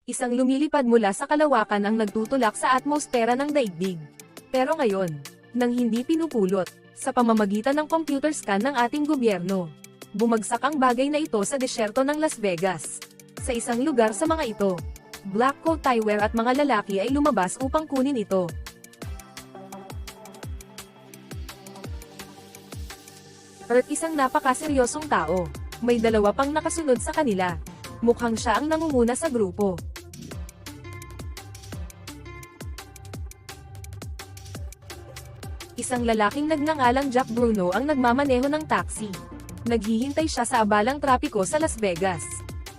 Isang lumilipad mula sa kalawakan ang nagtutulak sa atmosfera ng daigdig. Pero ngayon, nang hindi pinupulot, sa pamamagitan ng computer scan ng ating gobyerno, bumagsak ang bagay na ito sa desyerto ng Las Vegas. Sa isang lugar sa mga ito, black coat eyewear at mga lalaki ay lumabas upang kunin ito. Earth isang napakaseryosong tao. May dalawa pang nakasunod sa kanila. Mukhang siya ang nangunguna sa grupo. Isang lalaking nagngangalang Jack Bruno ang nagmamaneho ng taxi. Naghihintay siya sa abalang trapiko sa Las Vegas.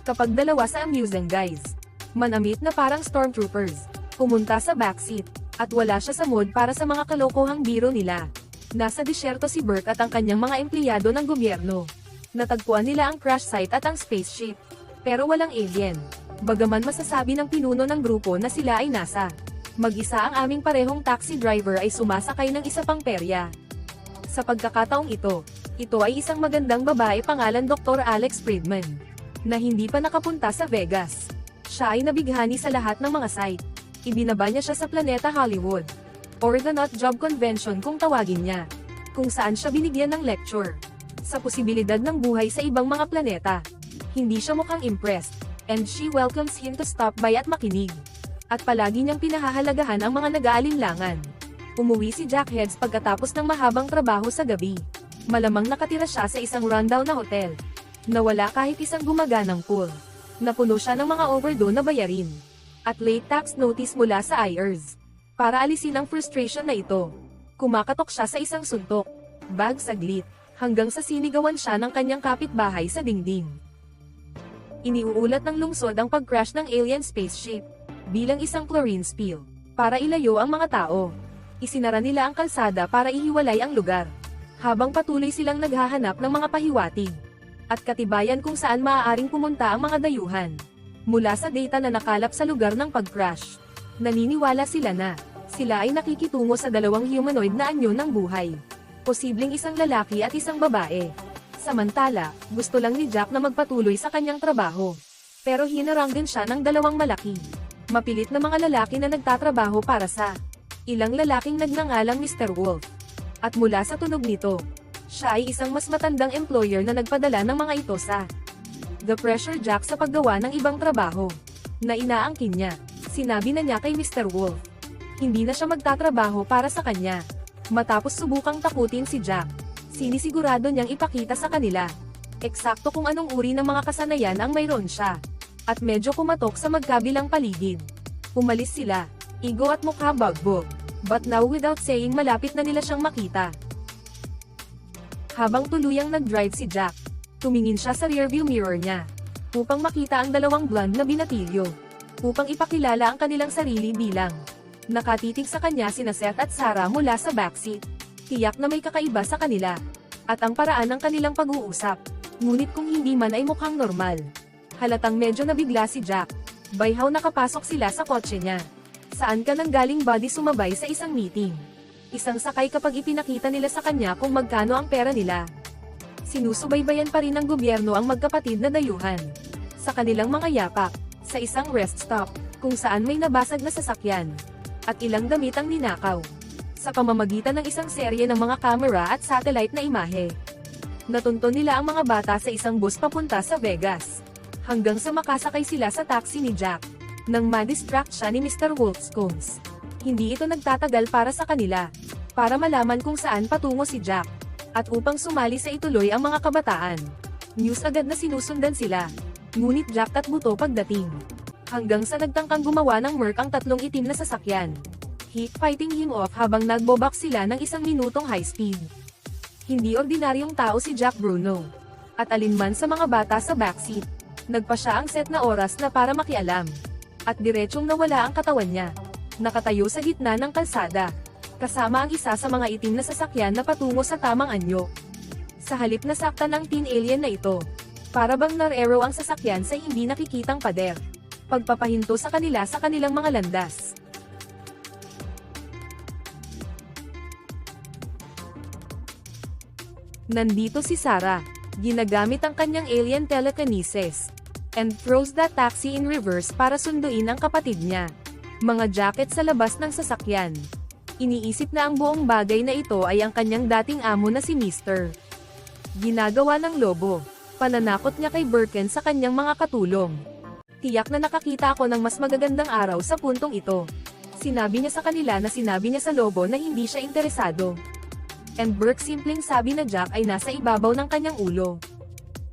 Kapag dalawa sa amusing guys, manamit na parang stormtroopers, pumunta sa backseat, at wala siya sa mood para sa mga kalokohang biro nila. Nasa disyerto si Burke at ang kanyang mga empleyado ng gobyerno. Natagpuan nila ang crash site at ang spaceship. Pero walang alien. Bagaman masasabi ng pinuno ng grupo na sila ay NASA. Mag-isa ang aming parehong taxi driver ay sumasakay ng isa pang perya. Sa pagkakataong ito ay isang magandang babae pangalan Dr. Alex Friedman, na hindi pa nakapunta sa Vegas. Siya ay nabighani sa lahat ng mga site. Ibinaba niya siya sa Planeta Hollywood, or the Nut Job Convention kung tawagin niya, kung saan siya binigyan ng lecture sa posibilidad ng buhay sa ibang mga planeta. Hindi siya mukhang impressed, and she welcomes him to stop by at makinig. At palagi niyang pinahahalagahan ang mga nag-aalinlangan. Umuwi si Jack Heads pagkatapos ng mahabang trabaho sa gabi. Malamang nakatira siya sa isang rundown na hotel. Nawala kahit isang gumaganang pool. Napuno siya ng mga overdue na bayarin. At late tax notice mula sa IRS. Para alisin ang frustration na ito, kumakatok siya sa isang suntok. Bag saglit, hanggang sa sinigawan siya ng kanyang kapitbahay sa dingding. Iniuulat ng lungsod ang pag-crash ng alien spaceship bilang isang chlorine spill, para ilayo ang mga tao. Isinara nila ang kalsada para ihiwalay ang lugar, habang patuloy silang naghahanap ng mga pahiwatig at katibayan kung saan maaaring pumunta ang mga dayuhan. Mula sa data na nakalap sa lugar ng pag-crash, naniniwala sila na sila ay nakikitungo sa dalawang humanoid na anyo ng buhay. Posibleng isang lalaki at isang babae. Samantala, gusto lang ni Jack na magpatuloy sa kanyang trabaho. Pero hinarang din siya ng dalawang malaki, mapilit na mga lalaki na nagtatrabaho para sa ilang lalaking nagngangalang Mr. Wolf. At mula sa tunog nito, siya ay isang mas matandang employer na nagpadala ng mga ito sa The Pressure Jack sa paggawa ng ibang trabaho na inaangkin niya. Sinabi na niya kay Mr. Wolf, hindi na siya magtatrabaho para sa kanya. Matapos subukang takutin si Jack, sinisigurado niyang ipakita sa kanila eksakto kung anong uri ng mga kasanayan ang mayroon siya. At medyo kumatok sa magkabilang paligid. Umalis sila, igo at mukha bagbog. But now without saying malapit na nila siyang makita. Habang tuluyang nag-drive si Jack, tumingin siya sa rearview mirror niya, upang makita ang dalawang blonde na binatilyo. Upang ipakilala ang kanilang sarili bilang nakatitig sa kanya sina Seth at Sarah mula sa backseat. Tiyak na may kakaiba sa kanila, at ang paraan ng kanilang pag-uusap. Ngunit kung hindi man ay mukhang normal. Halatang medyo nabigla si Jack. Bayhaw nakapasok sila sa kotse niya. Saan ka nang galing buddy sumabay sa isang meeting? Isang sakay kapag ipinakita nila sa kanya kung magkano ang pera nila. Sinusubaybayan pa rin ng gobyerno ang magkapatid na dayuhan. Sa kanilang mga yapak, sa isang rest stop, kung saan may nabasag na sasakyan. At ilang damit ang ninakaw. Sa pamamagitan ng isang serye ng mga camera at satellite na imahe. Natunton nila ang mga bata sa isang bus papunta sa Vegas. Hanggang sa makasakay sila sa taxi ni Jack, nang ma-distract siya ni Mr. Wolfscombs. Hindi ito nagtatagal para sa kanila, para malaman kung saan patungo si Jack, at upang sumali sa ituloy ang mga kabataan. News agad na sinusundan sila, ngunit Jack at buto pagdating. Hanggang sa nagtangkang gumawa ng Merc ang tatlong itim na sasakyan. Fighting him off habang nagbobak sila ng 1 minutong high speed. Hindi ordinaryong tao si Jack Bruno, at alinman sa mga bata sa backseat. Nagpa siya ang set na oras na para makialam. At diretsong nawala ang katawan niya. Nakatayo sa gitna ng kalsada, kasama ang isa sa mga itim na sasakyan na patungo sa tamang anyo. Sa halip na saktan ng teen alien na ito, para bang nar-arrow ang sasakyan sa hindi nakikitang pader. Pagpapahinto sa kanila sa kanilang mga landas. Nandito si Sarah. Ginagamit ang kanyang alien telekinesis and throws that taxi in reverse para sunduin ang kapatid niya. Mga jacket sa labas ng sasakyan. Iniisip na ang buong bagay na ito ay ang kanyang dating amo na si Mr. Ginagawa ng lobo. Pananakot niya kay Birkin sa kanyang mga katulong. Tiyak na nakakita ako ng mas magagandang araw sa puntong ito. Sinabi niya sa kanila na sinabi niya sa lobo na hindi siya interesado. And Burke simpleng sabi na Jack ay nasa ibabaw ng kanyang ulo.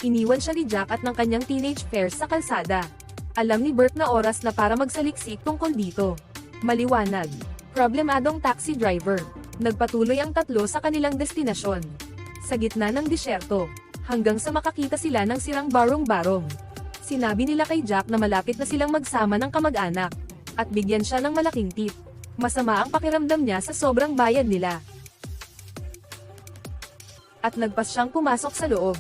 Iniwan siya ni Jack at ng kanyang teenage fares sa kalsada. Alam ni Burke na oras na para magsaliksik tungkol dito. Maliwanag. Problemadong taxi driver. Nagpatuloy ang tatlo sa kanilang destinasyon. Sa gitna ng disyerto. Hanggang sa makakita sila ng sirang barong-barong. Sinabi nila kay Jack na malapit na silang magsama ng kamag-anak. At bigyan siya ng malaking tip. Masama ang pakiramdam niya sa sobrang bayad nila. At nagpas siyang pumasok sa loob.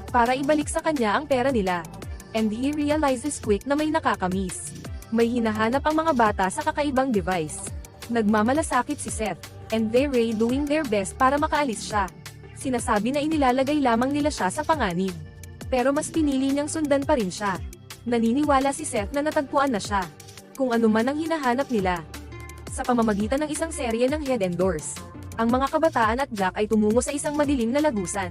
Para ibalik sa kanya ang pera nila. And he realizes quick na may nakakamiss. May hinahanap ang mga bata sa kakaibang device. Nagmamalasakit si Seth, and they're doing their best para makaalis siya. Sinasabi na inilalagay lamang nila siya sa panganib. Pero mas pinili niyang sundan pa rin siya. Naniniwala si Seth na natagpuan na siya. Kung ano man ang hinahanap nila. Sa pamamagitan ng isang serye ng head and doors, ang mga kabataan at Jack ay tumungo sa isang madilim na lagusan.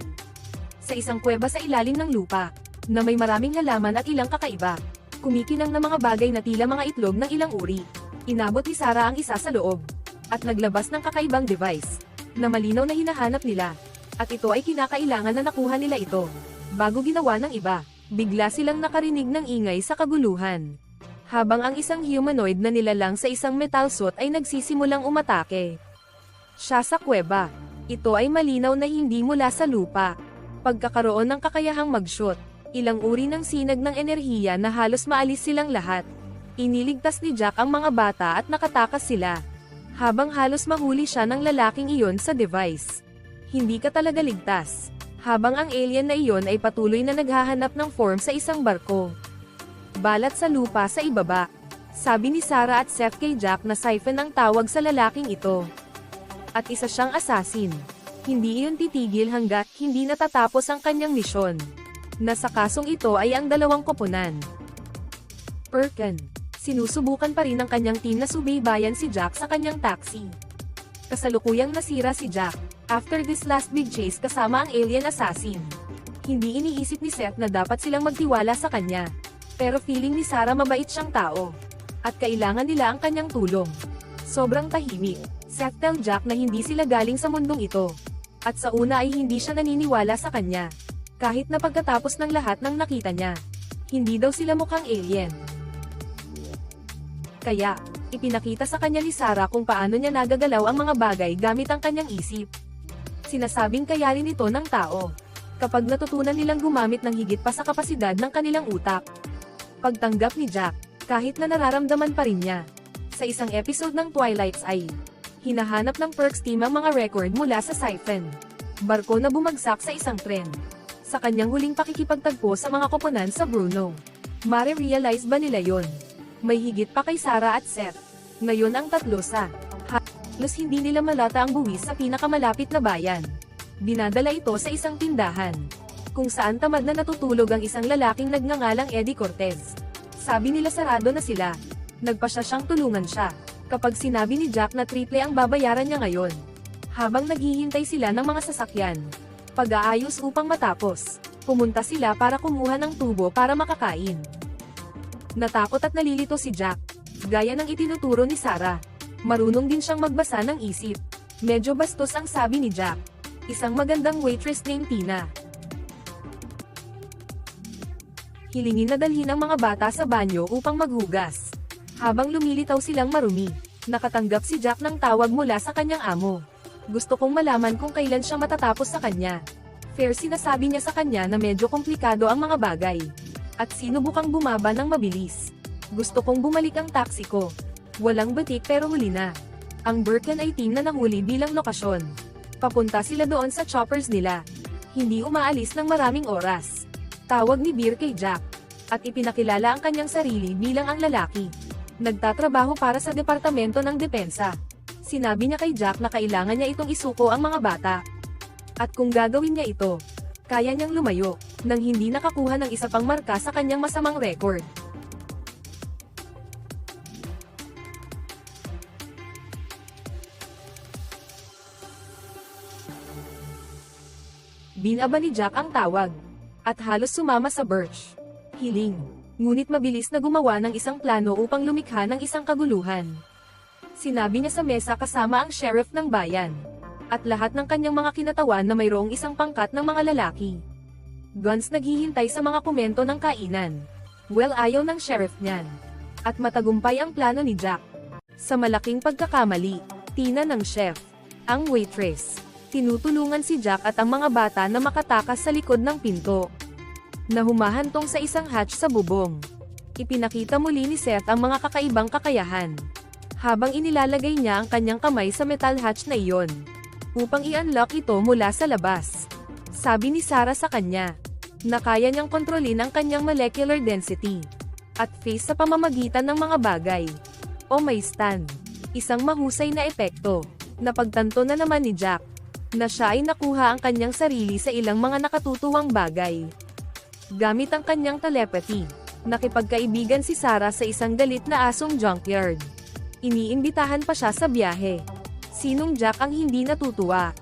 Sa isang kuweba sa ilalim ng lupa, na may maraming halaman at ilang kakaiba. Kumikinang na mga bagay na tila mga itlog ng ilang uri. Inabot ni Sarah ang isa sa loob. At naglabas ng kakaibang device. Na malinaw na hinahanap nila. At ito ay kinakailangan na nakuha nila ito. Bago ginawa ng iba, bigla silang nakarinig ng ingay sa kaguluhan. Habang ang isang humanoid na nilalang sa isang metal suit ay nagsisimulang umatake. Siya sa kuweba. Ito ay malinaw na hindi mula sa lupa. Pagkakaroon ng kakayahang mag-shoot, ilang uri ng sinag ng enerhiya na halos maalis silang lahat. Iniligtas ni Jack ang mga bata at nakatakas sila. Habang halos mahuli siya ng lalaking iyon sa device. Hindi ka talaga ligtas. Habang ang alien na iyon ay patuloy na naghahanap ng form sa isang barko. Balat sa lupa sa ibaba. Sabi ni Sarah at Seth kay Jack na Siphon ang tawag sa lalaking ito. At isa siyang assassin. Hindi iyon titigil hanggat hindi natatapos ang kanyang misyon. Nasa kasong ito ay ang dalawang koponan. Birkin. Sinusubukan pa rin ng kanyang team na subaybayan si Jack sa kanyang taxi. Kasalukuyang nasira si Jack, after this last big chase kasama ang alien assassin. Hindi iniisip ni Seth na dapat silang magtiwala sa kanya. Pero feeling ni Sarah mabait siyang tao. At kailangan nila ang kanyang tulong. Sobrang tahimik. Seth tell Jack na hindi sila galing sa mundong ito. At sa una ay hindi siya naniniwala sa kanya. Kahit na pagkatapos ng lahat ng nakita niya. Hindi daw sila mukhang alien. Kaya, ipinakita sa kanya ni Sarah kung paano niya nagagalaw ang mga bagay gamit ang kanyang isip. Sinasabing kaya rin ito ng tao. Kapag natutunan nilang gumamit ng higit pa sa kapasidad ng kanilang utak. Pagtanggap ni Jack, kahit na nararamdaman pa rin niya. Sa isang episode ng Twilight's Eye, hinahanap ng Perks team ang mga record mula sa Siphon. Barko na bumagsak sa isang tren. Sa kanyang huling pakikipagtagpo sa mga koponan sa Bruno. Mare-realize ba nila yon? May higit pa kay Sarah at Seth. Ngayon ang tatlo sa halos hindi nila malata ang buwis sa pinakamalapit na bayan. Dinadala ito sa isang tindahan. Kung saan tamad na natutulog ang isang lalaking nagngangalang Eddie Cortez. Sabi nila sarado na sila. Nagpasya siyang tulungan siya. Kapag sinabi ni Jack na triple ang babayaran niya ngayon. Habang naghihintay sila ng mga sasakyan. Pag-aayos upang matapos. Pumunta sila para kumuha ng tubo para makakain. Natakot at nalilito si Jack. Gaya ng itinuturo ni Sarah. Marunong din siyang magbasa ng isip. Medyo bastos ang sabi ni Jack. Isang magandang waitress named Tina. Hilingin na dalhin ang mga bata sa banyo upang maghugas. Habang lumilitaw silang marumi, nakatanggap si Jack ng tawag mula sa kanyang amo. Gusto kong malaman kung kailan siya matatapos sa kanya. Fair sinasabi niya sa kanya na medyo komplikado ang mga bagay. At sinubukang bumaba ng mabilis. Gusto kong bumalik ang taxi ko. Walang batik pero huli na. Ang Birkin ay team na nahuli bilang lokasyon. Papunta sila doon sa choppers nila. Hindi umaalis ng maraming oras. Tawag ni Beer kay Jack. At ipinakilala ang kanyang sarili bilang ang lalaki. Nagtatrabaho para sa Departamento ng Depensa. Sinabi niya kay Jack na kailangan niya itong isuko ang mga bata. At kung gagawin niya ito, kaya niyang lumayo. nang hindi nakakuha ng isa pang marka sa kanyang masamang record. Binaba ni Jack ang tawag, at halos sumama sa Birch. Hiling, ngunit mabilis na gumawa ng isang plano upang lumikha ng isang kaguluhan. Sinabi niya sa mesa kasama ang sheriff ng bayan, at lahat ng kanyang mga kinatawan na mayroong isang pangkat ng mga lalaki. Guns naghihintay sa mga komento ng kainan. Well, ayaw ng sheriff niyan. At matagumpay ang plano ni Jack. Sa malaking pagkakamali, tina ng chef, ang waitress. Tinutulungan si Jack at ang mga bata na makatakas sa likod ng pinto, na humahantong sa isang hatch sa bubong. Ipinakita muli ni Seth ang mga kakaibang kakayahan, habang inilalagay niya ang kanyang kamay sa metal hatch na iyon, upang i-unlock ito mula sa labas. Sabi ni Sarah sa kanya, na kaya niyang kontrolin ang kanyang molecular density, at phase sa pamamagitan ng mga bagay, o may stand. Isang mahusay na epekto. Napagtanto na naman ni Jack, na siya ay nakuha ang kanyang sarili sa ilang mga nakatutuwang bagay. Gamit ang kanyang telepathy, nakipagkaibigan si Sarah sa isang galit na asong junkyard. Iniimbitahan pa siya sa biyahe. Sinong Jack ang hindi natutuwa?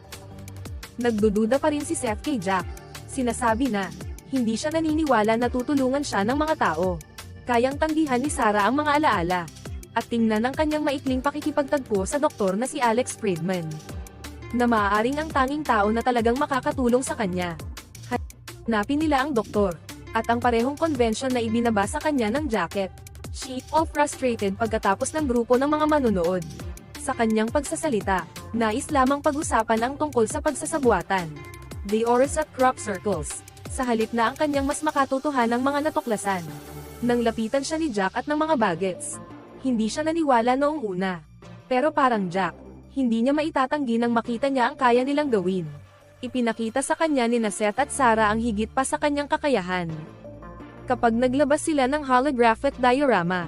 Nagdududa pa rin si Seth kay Jack. Sinasabi na, hindi siya naniniwala na tutulungan siya ng mga tao. Kayang tanggihan ni Sarah ang mga alaala, at tingnan ang kanyang maikling pakikipagtagpo sa doktor na si Alex Friedman, na maaaring ang tanging tao na talagang makakatulong sa kanya. Hanapin nila ang doktor, at ang parehong convention na ibinaba sa kanya ng jacket. She all frustrated pagkatapos ng grupo ng mga manunood. Sa kanyang pagsasalita, nais lamang pag-usapan ang tungkol sa pagsasabuatan. The oras at crop circles, sa halip na ang kanyang mas makatotohanang mga natuklasan. Nang lapitan siya ni Jack at ng mga bagets, hindi siya naniwala noong una. Pero parang Jack, hindi niya maitatanggi nang makita niya ang kaya nilang gawin. Ipinakita sa kanya ni Seth at Sarah ang higit pa sa kanyang kakayahan. Kapag naglabas sila ng holographic diorama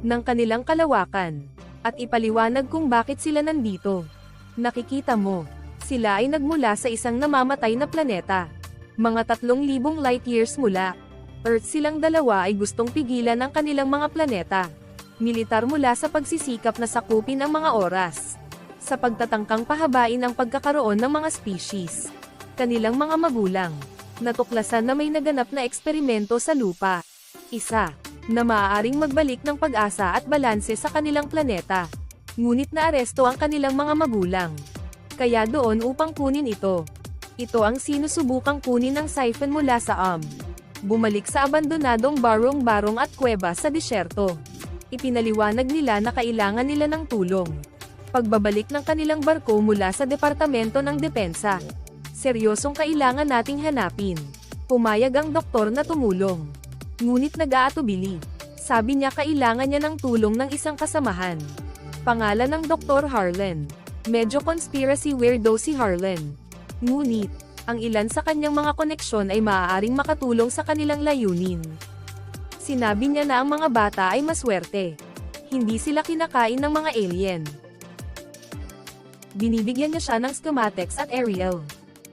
ng kanilang kalawakan, at ipaliwanag kung bakit sila nandito. Nakikita mo, sila ay nagmula sa isang namamatay na planeta. Mga 3,000 light years mula Earth, silang dalawa ay gustong pigilan ang kanilang mga planeta. Militar mula sa pagsisikap na sakupin ang mga oras, sa pagtatangkang pahabain ang pagkakaroon ng mga species. Kanilang mga magulang, natuklasan na may naganap na eksperimento sa lupa. Isa, na maaaring magbalik ng pag-asa at balanse sa kanilang planeta. Ngunit naaresto ang kanilang mga magulang. Kaya doon upang kunin ito. Ito ang sinusubukang kunin ng siphon mula sa bumalik sa abandonadong barong-barong at kuweba sa disyerto. Ipinaliwanag nila na kailangan nila ng tulong. Pagbabalik ng kanilang barko mula sa Departamento ng Depensa. Seryosong kailangan nating hanapin. Pumayag ang doktor na tumulong. Ngunit nag-aatubili. Sabi niya kailangan niya ng tulong ng isang kasamahan. Pangalan ng Dr. Harlan. Medyo conspiracy weirdo si Harlan. Ngunit, ang ilan sa kanyang mga koneksyon ay maaaring makatulong sa kanilang layunin. Sinabi niya na ang mga bata ay maswerte. Hindi sila kinakain ng mga alien. Binibigyan niya siya ng schematics at aerial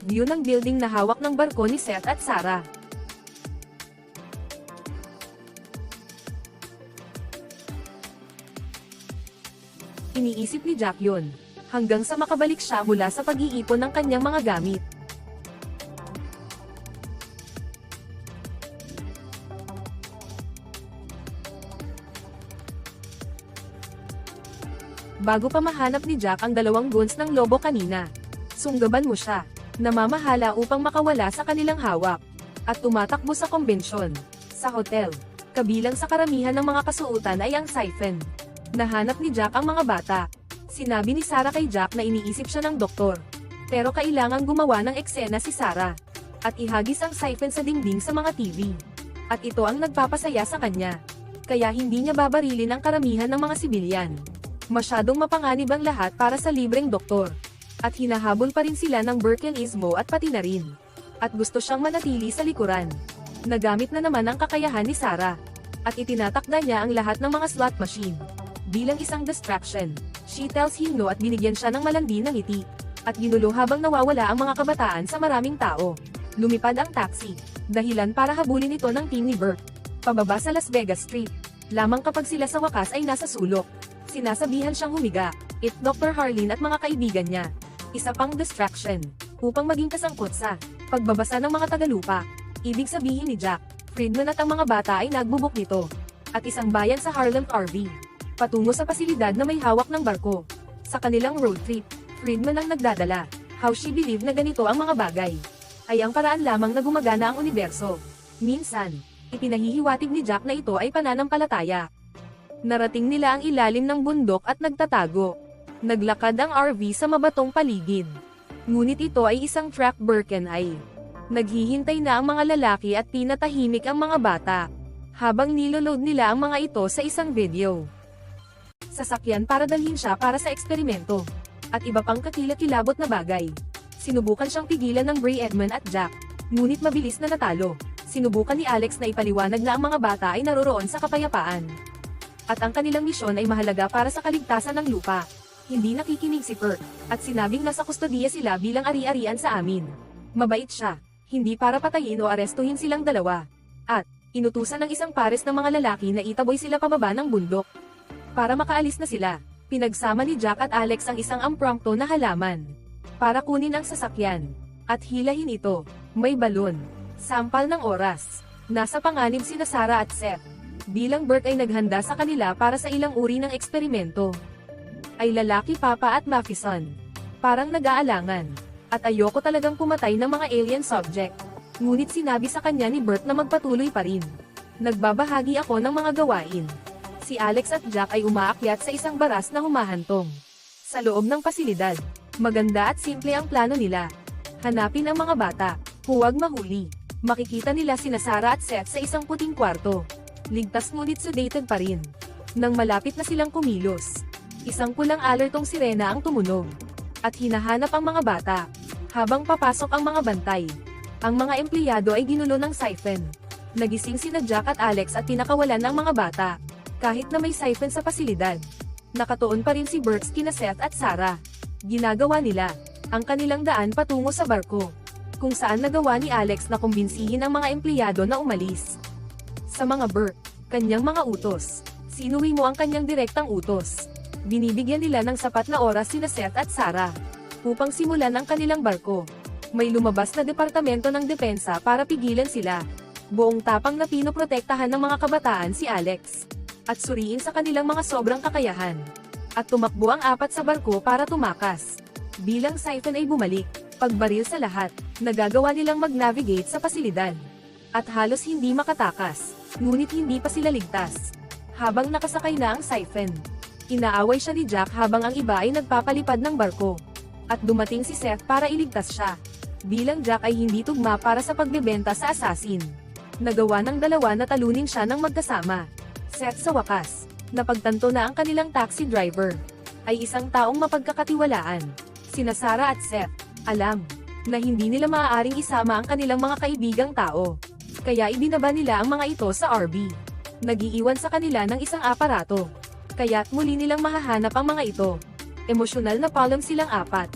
view ng building na hawak ng barko ni Seth at Sarah. Iniisip ni Jack yun, hanggang sa makabalik siya mula sa pag-iipon ng kanyang mga gamit. Bago pa mahanap ni Jack ang dalawang goons ng lobo kanina, sunggaban mo siya, namamahala upang makawala sa kanilang hawak, at tumatakbo sa kumbensyon, sa hotel. Kabilang sa karamihan ng mga kasuotan ay ang siphon. Nahanap ni Jack ang mga bata. Sinabi ni Sarah kay Jack na iniisip siya ng doktor, pero kailangang gumawa ng eksena si Sarah, at ihagis ang siphon sa dingding sa mga TV. At ito ang nagpapasaya sa kanya, kaya hindi niya babarilin ang karamihan ng mga sibilyan. Masyadong mapanganib ang lahat para sa libreng doktor. At hinahabol pa rin sila ng Berkelismo at pati na rin. At gusto siyang manatili sa likuran. Nagamit na naman ang kakayahan ni Sarah. At itinatakda niya ang lahat ng mga slot machine bilang isang distraction. She tells him no at binigyan siya ng malandi ng ngiti. At ginulo habang nawawala ang mga kabataan sa maraming tao. Lumipad ang taxi. Dahilan para habulin ito ng team ni Burt. Pababa sa Las Vegas Street. Lamang kapag sila sa wakas ay nasa sulok. Sinasabihan siyang humiga. Dr. Harleen at mga kaibigan niya. Isa pang distraction. Upang maging kasangkot sa pagbabasa ng mga tagalupa. Ibig sabihin ni Jack, Friedman at ang mga bata ay nagbubuk nito. At isang bayan sa Harlem RV. Patungo sa pasilidad na may hawak ng barko. Sa kanilang road trip, Friedman ang nagdadala. How she believed na ganito ang mga bagay. Ay ang paraan lamang na gumagana ang universo. Minsan, ipinahihiwatig ni Jack na ito ay pananampalataya. Narating nila ang ilalim ng bundok at nagtatago. Naglakad ang RV sa mabatong paligid. Ngunit ito ay isang track Birkenau. Naghihintay na ang mga lalaki at pinatahimik ang mga bata. Habang niloload nila ang mga ito sa isang video. Sasakyan para dalhin siya para sa eksperimento. At iba pang kakilakilabot na bagay. Sinubukan siyang pigilan ng Bray Edmond at Jack. Ngunit mabilis na natalo. Sinubukan ni Alex na ipaliwanag na ang mga bata ay naroroon sa kapayapaan. At ang kanilang misyon ay mahalaga para sa kaligtasan ng lupa. Hindi nakikinig si Burt. At sinabing nasa kustodiya sila bilang ari-arian sa amin. Mabait siya. Hindi para patayin o arestuhin silang dalawa. At, inutusan ng isang pares ng mga lalaki na itaboy sila pababa ng bundok. Para makaalis na sila, pinagsama ni Jack at Alex ang isang impromptu na halaman. Para kunin ang sasakyan. At hilahin ito. May balon. Sampal ng oras. Nasa panganib sina Sarah at Seth. Bilang Burt ay naghanda sa kanila para sa ilang uri ng eksperimento. Ay lalaki Papa at Matheson. Parang nag-aalangan. At ayoko talagang pumatay ng mga alien subject. Ngunit sinabi sa kanya ni Burt na magpatuloy pa rin. Nagbabahagi ako ng mga gawain. Si Alex at Jack ay umaakyat sa isang baras na humahantong. Sa loob ng pasilidad. Maganda at simple ang plano nila. Hanapin ang mga bata. Huwag mahuli. Makikita nila sina Sarah at Seth sa isang puting kwarto. Ligtas ngunit sedated pa rin. Nang malapit na silang kumilos. Isang pulang alertong sirena ang tumunog. At hinahanap ang mga bata. Habang papasok ang mga bantay. Ang mga empleyado ay ginulo ng siphon. Nagising sina Jack at Alex at tinakawalan ng mga bata. Kahit na may siphon sa pasilidad. Nakatuon pa rin si Burt kina Seth at Sarah. Ginagawa nila ang kanilang daan patungo sa barko. Kung saan nagawa ni Alex na kumbinsihin ang mga empleyado na umalis. Sa mga Burt, kanyang mga utos. Sinuwi mo ang kanyang direktang utos. Binibigyan nila ng sapat na oras sina Seth at Sarah. Upang simulan ang kanilang barko. May lumabas na departamento ng depensa para pigilan sila. Buong tapang na pinoprotektahan ng mga kabataan si Alex. At suriin sa kanilang mga sobrang kakayahan. At tumakbo ang apat sa barko para tumakas. Bilang siphon ay bumalik, pagbaril sa lahat, nagagawa nilang mag-navigate sa pasilidad. At halos hindi makatakas, ngunit hindi pa sila ligtas. Habang nakasakay na ang siphon, inaaway siya ni Jack habang ang iba ay nagpapalipad ng barko. At dumating si Seth para iligtas siya. Bilang Jack ay hindi tugma para sa pagbebenta sa assassin. Nagawa ng dalawa na talunin siya ng magkasama. Seth sa wakas, napagtanto na ang kanilang taxi driver ay isang taong mapagkakatiwalaan. Sina Sarah at Seth, alam na hindi nila maaaring isama ang kanilang mga kaibigang tao. Kaya ibinaba nila ang mga ito sa RV. Nagiiwan sa kanila ng isang aparato. Kaya't muli nilang mahahanap ang mga ito. Emosyonal na palong silang apat.